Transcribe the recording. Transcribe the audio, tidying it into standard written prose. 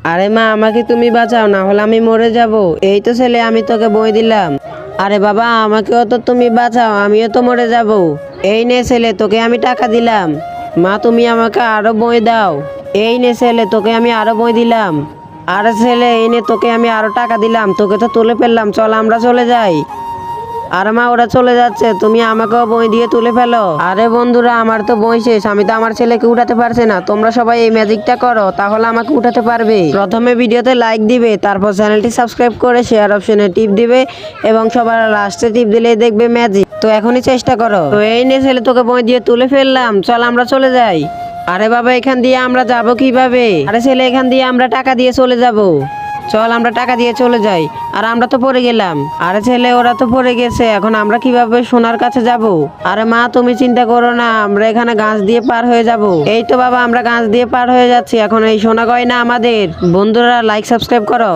আরে মা, আমাকে তুমি বাঁচাও, না হলে আমি মরে যাব। এই তো ছেলে, আমি তোকে বই দিলাম। আরে বাবা, আমাকেও তো তুমি বাঁচাও, আমিও তো মরে যাব। এই নে ছেলে, তোকে আমি টাকা দিলাম। মা, তুমি আমাকে আরো বই দাও। এই নে ছেলে, তোকে আমি আরো বই দিলাম। আরে ছেলে, এই নে, তোকে আমি আরো টাকা দিলাম, তোকে তো তুলে ফেললাম, চল আমরা চলে যাই। আর মা, ওরা চলে যাচ্ছে, তুমি আমাকেও বই দিয়ে তুলে ফেলো। আরে বন্ধুরা, আমার তো বই শেষ, আমি তো আমার ছেলেকে উঠাতে পারছি না। তোমরা সবাই এই ম্যাজিকটা করো, তাহলে আমাকে উঠাতে পারবে। প্রথমে ভিডিওতে লাইক দিবে, তারপর চ্যানেলটি সাবস্ক্রাইব করে শেয়ার অপশনে টিপ দিবে এবং সবার লাস্টে টিপ দিলেই দেখবে ম্যাজিক। তো এখনই চেষ্টা করো। তো এই নে ছেলে, তোকে বই দিয়ে তুলে ফেললাম, চল আমরা চলে যাই। আরে বাবা, এখান দিয়ে আমরা যাব কিভাবে? আরে ছেলে, এখান দিয়ে আমরা টাকা দিয়ে চলে যাব। চল আমরা টাকা দিয়ে চলে যাই। আর আমরা তো পড়ে গেলাম। আরে ছেলে, ওরা তো পড়ে গেছে, এখন আমরা কিভাবে সোনার কাছে যাব? আরে মা, তুমি চিন্তা করো না, আমরা এখানে গাছ দিয়ে পার হয়ে যাব। এই তো বাবা, আমরা গাছ দিয়ে পার হয়ে যাচ্ছি, এখন এই সোনা গয়না আমাদের। বন্ধুরা, লাইক সাবস্ক্রাইব করো।